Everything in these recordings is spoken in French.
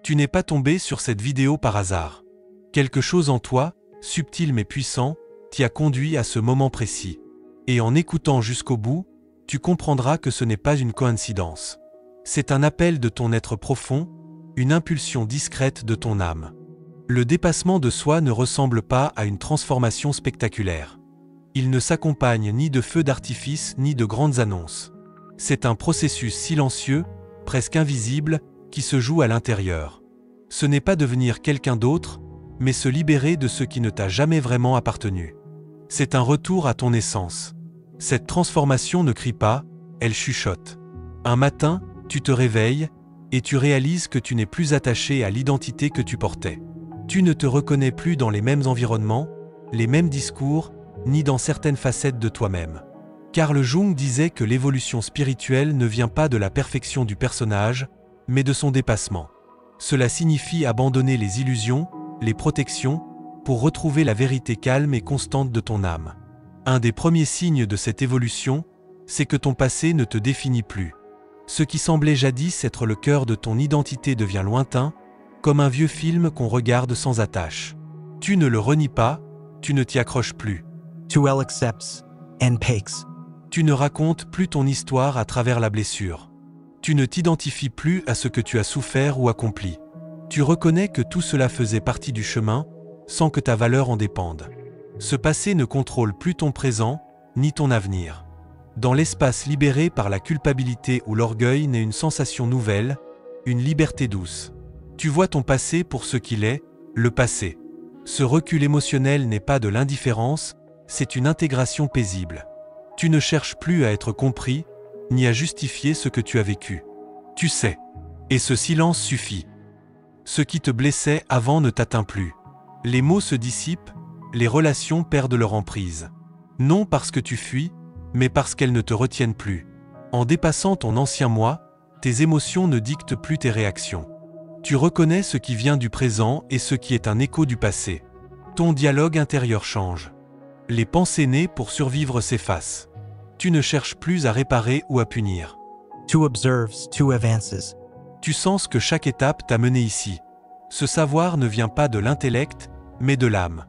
Tu n'es pas tombé sur cette vidéo par hasard. Quelque chose en toi, subtil mais puissant, t'y a conduit à ce moment précis. Et en écoutant jusqu'au bout, tu comprendras que ce n'est pas une coïncidence. C'est un appel de ton être profond, une impulsion discrète de ton âme. Le dépassement de soi ne ressemble pas à une transformation spectaculaire. Il ne s'accompagne ni de feux d'artifice ni de grandes annonces. C'est un processus silencieux, presque invisible, qui se joue à l'intérieur. Ce n'est pas devenir quelqu'un d'autre, mais se libérer de ce qui ne t'a jamais vraiment appartenu. C'est un retour à ton essence. Cette transformation ne crie pas, elle chuchote. Un matin, tu te réveilles, et tu réalises que tu n'es plus attaché à l'identité que tu portais. Tu ne te reconnais plus dans les mêmes environnements, les mêmes discours, ni dans certaines facettes de toi-même. Carl Jung disait que l'évolution spirituelle ne vient pas de la perfection du personnage, mais de son dépassement. Cela signifie abandonner les illusions, les protections, pour retrouver la vérité calme et constante de ton âme. Un des premiers signes de cette évolution, c'est que ton passé ne te définit plus. Ce qui semblait jadis être le cœur de ton identité devient lointain, comme un vieux film qu'on regarde sans attache. Tu ne le renies pas, tu ne t'y accroches plus. To well accepts and takes. Tu ne racontes plus ton histoire à travers la blessure. Tu ne t'identifies plus à ce que tu as souffert ou accompli. Tu reconnais que tout cela faisait partie du chemin, sans que ta valeur en dépende. Ce passé ne contrôle plus ton présent, ni ton avenir. Dans l'espace libéré par la culpabilité ou l'orgueil naît une sensation nouvelle, une liberté douce. Tu vois ton passé pour ce qu'il est, le passé. Ce recul émotionnel n'est pas de l'indifférence, c'est une intégration paisible. Tu ne cherches plus à être compris, ni à justifier ce que tu as vécu. Tu sais. Et ce silence suffit. Ce qui te blessait avant ne t'atteint plus. Les mots se dissipent, les relations perdent leur emprise. Non parce que tu fuis, mais parce qu'elles ne te retiennent plus. En dépassant ton ancien moi, tes émotions ne dictent plus tes réactions. Tu reconnais ce qui vient du présent et ce qui est un écho du passé. Ton dialogue intérieur change. Les pensées nées pour survivre s'effacent. Tu ne cherches plus à réparer ou à punir. Two observes, two advances. Tu sens que chaque étape t'a mené ici. Ce savoir ne vient pas de l'intellect, mais de l'âme.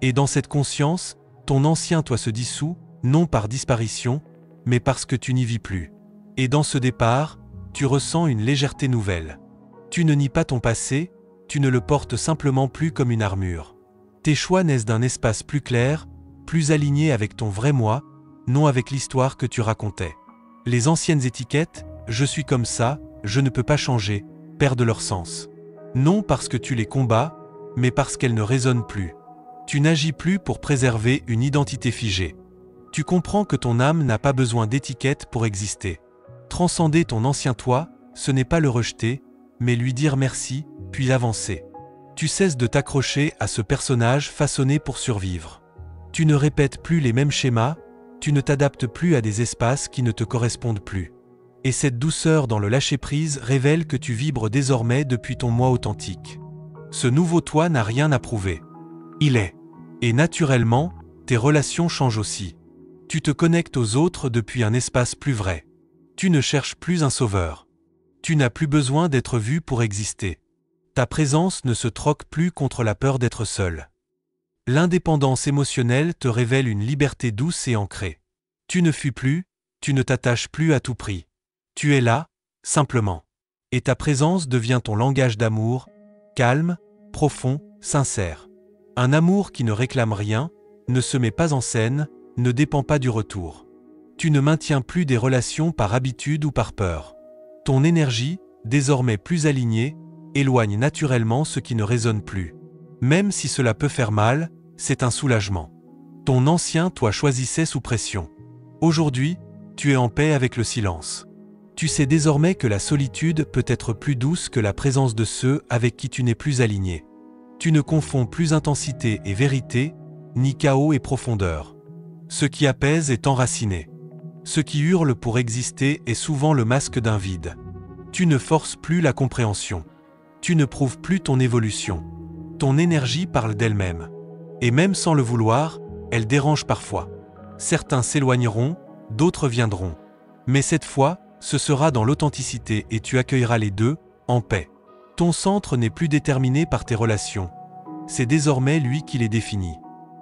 Et dans cette conscience, ton ancien toi se dissout, non par disparition, mais parce que tu n'y vis plus. Et dans ce départ, tu ressens une légèreté nouvelle. Tu ne nies pas ton passé, tu ne le portes simplement plus comme une armure. Tes choix naissent d'un espace plus clair, plus aligné avec ton vrai moi, non avec l'histoire que tu racontais. Les anciennes étiquettes, je suis comme ça, je ne peux pas changer, perdent leur sens. Non parce que tu les combats, mais parce qu'elles ne résonnent plus. Tu n'agis plus pour préserver une identité figée. Tu comprends que ton âme n'a pas besoin d'étiquette pour exister. Transcender ton ancien toi, ce n'est pas le rejeter, mais lui dire merci, puis avancer. Tu cesses de t'accrocher à ce personnage façonné pour survivre. Tu ne répètes plus les mêmes schémas, tu ne t'adaptes plus à des espaces qui ne te correspondent plus. Et cette douceur dans le lâcher-prise révèle que tu vibres désormais depuis ton moi authentique. Ce nouveau toi n'a rien à prouver. Il est. Et naturellement, tes relations changent aussi. Tu te connectes aux autres depuis un espace plus vrai. Tu ne cherches plus un sauveur. Tu n'as plus besoin d'être vu pour exister. Ta présence ne se troque plus contre la peur d'être seul. L'indépendance émotionnelle te révèle une liberté douce et ancrée. Tu ne fuis plus, tu ne t'attaches plus à tout prix. Tu es là, simplement. Et ta présence devient ton langage d'amour, calme, profond, sincère. Un amour qui ne réclame rien, ne se met pas en scène, ne dépend pas du retour. Tu ne maintiens plus des relations par habitude ou par peur. Ton énergie, désormais plus alignée, éloigne naturellement ce qui ne résonne plus. Même si cela peut faire mal, c'est un soulagement. Ton ancien toi choisissait sous pression. Aujourd'hui, tu es en paix avec le silence. Tu sais désormais que la solitude peut être plus douce que la présence de ceux avec qui tu n'es plus aligné. Tu ne confonds plus intensité et vérité, ni chaos et profondeur. Ce qui apaise est enraciné. Ce qui hurle pour exister est souvent le masque d'un vide. Tu ne forces plus la compréhension. Tu ne prouves plus ton évolution. Ton énergie parle d'elle-même. Et même sans le vouloir, elle dérange parfois. Certains s'éloigneront, d'autres viendront. Mais cette fois, ce sera dans l'authenticité et tu accueilleras les deux, en paix. Ton centre n'est plus déterminé par tes relations. C'est désormais lui qui les définit.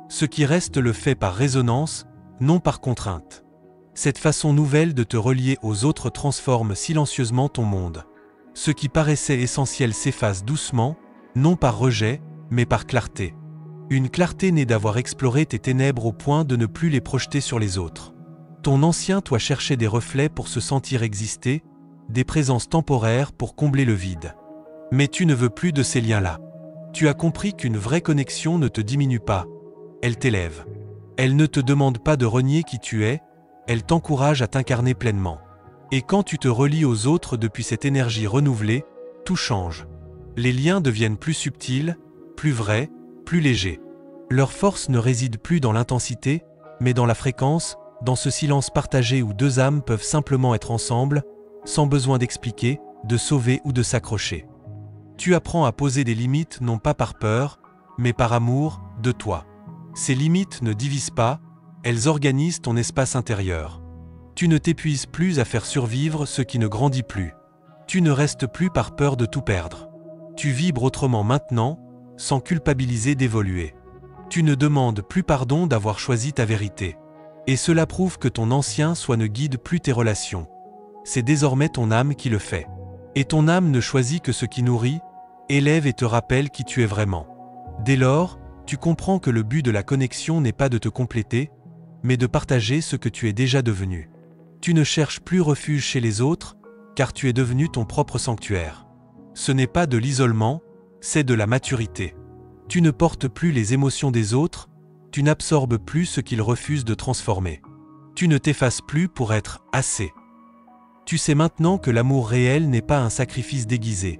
Ce qui reste le fait par résonance, non par contrainte. Cette façon nouvelle de te relier aux autres transforme silencieusement ton monde. Ce qui paraissait essentiel s'efface doucement, non par rejet, mais par clarté. Une clarté née d'avoir exploré tes ténèbres au point de ne plus les projeter sur les autres. Ton ancien toi cherchait des reflets pour se sentir exister, des présences temporaires pour combler le vide. Mais tu ne veux plus de ces liens-là. Tu as compris qu'une vraie connexion ne te diminue pas, elle t'élève. Elle ne te demande pas de renier qui tu es, elle t'encourage à t'incarner pleinement. Et quand tu te relies aux autres depuis cette énergie renouvelée, tout change. Les liens deviennent plus subtils, plus vrais, plus légers. Leur force ne réside plus dans l'intensité, mais dans la fréquence, dans ce silence partagé où deux âmes peuvent simplement être ensemble, sans besoin d'expliquer, de sauver ou de s'accrocher. Tu apprends à poser des limites non pas par peur, mais par amour de toi. Ces limites ne divisent pas, elles organisent ton espace intérieur. Tu ne t'épuises plus à faire survivre ce qui ne grandit plus. Tu ne restes plus par peur de tout perdre. Tu vibres autrement maintenant, sans culpabiliser d'évoluer. Tu ne demandes plus pardon d'avoir choisi ta vérité. Et cela prouve que ton ancien soi ne guide plus tes relations. C'est désormais ton âme qui le fait. Et ton âme ne choisit que ce qui nourrit, élève et te rappelle qui tu es vraiment. Dès lors, tu comprends que le but de la connexion n'est pas de te compléter, mais de partager ce que tu es déjà devenu. Tu ne cherches plus refuge chez les autres, car tu es devenu ton propre sanctuaire. Ce n'est pas de l'isolement, c'est de la maturité. Tu ne portes plus les émotions des autres, tu n'absorbes plus ce qu'ils refusent de transformer. Tu ne t'effaces plus pour être assez. Tu sais maintenant que l'amour réel n'est pas un sacrifice déguisé.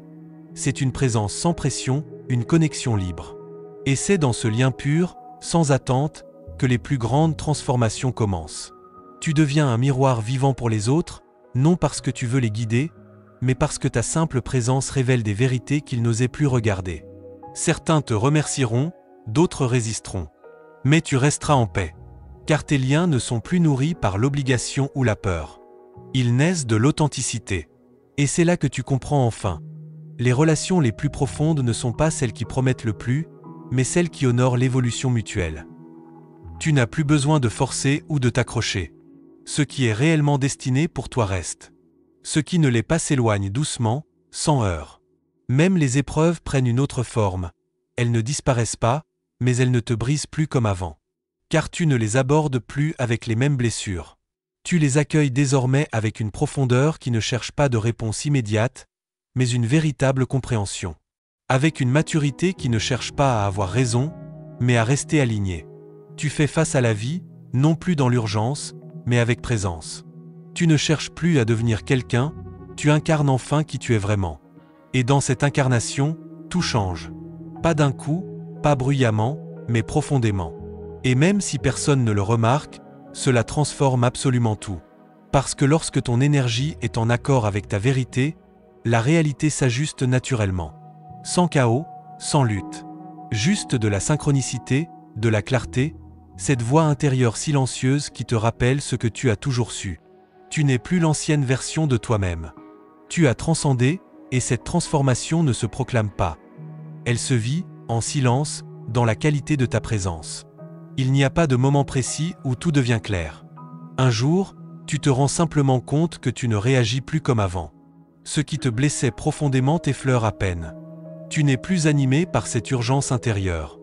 C'est une présence sans pression, une connexion libre. Et c'est dans ce lien pur, sans attente, que les plus grandes transformations commencent. Tu deviens un miroir vivant pour les autres, non parce que tu veux les guider, mais parce que ta simple présence révèle des vérités qu'ils n'osaient plus regarder. Certains te remercieront, d'autres résisteront. Mais tu resteras en paix, car tes liens ne sont plus nourris par l'obligation ou la peur. Ils naissent de l'authenticité. Et c'est là que tu comprends enfin. Les relations les plus profondes ne sont pas celles qui promettent le plus, mais celles qui honorent l'évolution mutuelle. Tu n'as plus besoin de forcer ou de t'accrocher. Ce qui est réellement destiné pour toi reste. Ce qui ne l'est pas s'éloigne doucement, sans heurts. Même les épreuves prennent une autre forme. Elles ne disparaissent pas, mais elles ne te brisent plus comme avant. Car tu ne les abordes plus avec les mêmes blessures. Tu les accueilles désormais avec une profondeur qui ne cherche pas de réponse immédiate, mais une véritable compréhension. Avec une maturité qui ne cherche pas à avoir raison, mais à rester aligné. Tu fais face à la vie, non plus dans l'urgence, mais avec présence. Tu ne cherches plus à devenir quelqu'un, tu incarnes enfin qui tu es vraiment. Et dans cette incarnation, tout change. Pas d'un coup, pas bruyamment, mais profondément. Et même si personne ne le remarque, cela transforme absolument tout. Parce que lorsque ton énergie est en accord avec ta vérité, la réalité s'ajuste naturellement. Sans chaos, sans lutte. Juste de la synchronicité, de la clarté, cette voix intérieure silencieuse qui te rappelle ce que tu as toujours su. Tu n'es plus l'ancienne version de toi-même. Tu as transcendé, et cette transformation ne se proclame pas. Elle se vit, en silence, dans la qualité de ta présence. Il n'y a pas de moment précis où tout devient clair. Un jour, tu te rends simplement compte que tu ne réagis plus comme avant. Ce qui te blessait profondément t'effleure à peine. Tu n'es plus animé par cette urgence intérieure.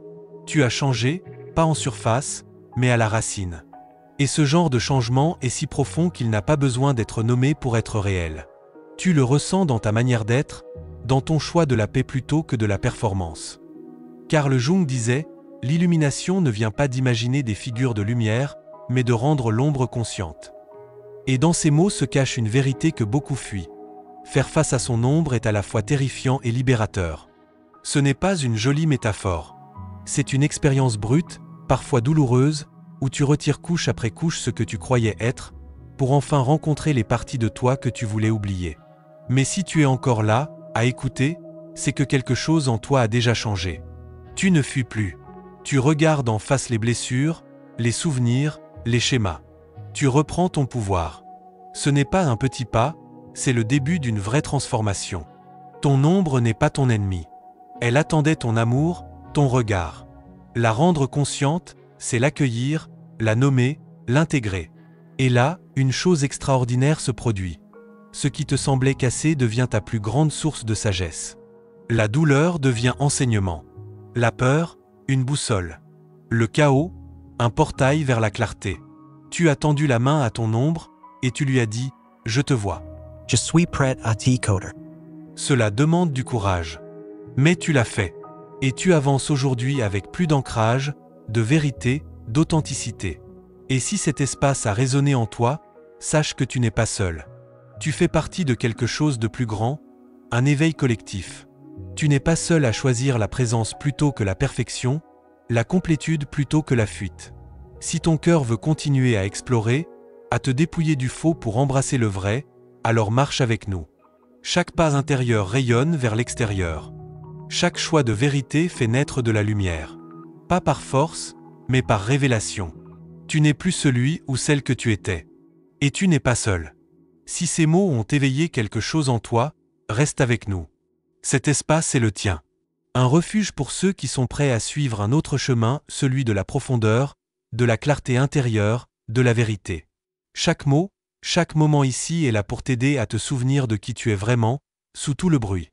Tu as changé, pas en surface, mais à la racine. Et ce genre de changement est si profond qu'il n'a pas besoin d'être nommé pour être réel. Tu le ressens dans ta manière d'être, dans ton choix de la paix plutôt que de la performance. Carl Jung disait, l'illumination ne vient pas d'imaginer des figures de lumière, mais de rendre l'ombre consciente. Et dans ces mots se cache une vérité que beaucoup fuient. Faire face à son ombre est à la fois terrifiant et libérateur. Ce n'est pas une jolie métaphore. C'est une expérience brute, parfois douloureuse, où tu retires couche après couche ce que tu croyais être, pour enfin rencontrer les parties de toi que tu voulais oublier. Mais si tu es encore là, à écouter, c'est que quelque chose en toi a déjà changé. Tu ne fuis plus. Tu regardes en face les blessures, les souvenirs, les schémas. Tu reprends ton pouvoir. Ce n'est pas un petit pas, c'est le début d'une vraie transformation. Ton ombre n'est pas ton ennemi. Elle attendait ton amour, ton regard. La rendre consciente, c'est l'accueillir, la nommer, l'intégrer. Et là, une chose extraordinaire se produit. Ce qui te semblait cassé devient ta plus grande source de sagesse. La douleur devient enseignement. La peur, une boussole. Le chaos, un portail vers la clarté. Tu as tendu la main à ton ombre, et tu lui as dit « Je te vois ». Je suis prêt à t'écouter. Cela demande du courage. Mais tu l'as fait. Et tu avances aujourd'hui avec plus d'ancrage, de vérité, d'authenticité. Et si cet espace a résonné en toi, sache que tu n'es pas seul. Tu fais partie de quelque chose de plus grand, un éveil collectif. Tu n'es pas seul à choisir la présence plutôt que la perfection, la complétude plutôt que la fuite. Si ton cœur veut continuer à explorer, à te dépouiller du faux pour embrasser le vrai, alors marche avec nous. Chaque pas intérieur rayonne vers l'extérieur. Chaque choix de vérité fait naître de la lumière. Pas par force, mais par révélation. Tu n'es plus celui ou celle que tu étais. Et tu n'es pas seul. Si ces mots ont éveillé quelque chose en toi, reste avec nous. Cet espace est le tien. Un refuge pour ceux qui sont prêts à suivre un autre chemin, celui de la profondeur, de la clarté intérieure, de la vérité. Chaque mot, chaque moment ici est là pour t'aider à te souvenir de qui tu es vraiment, sous tout le bruit.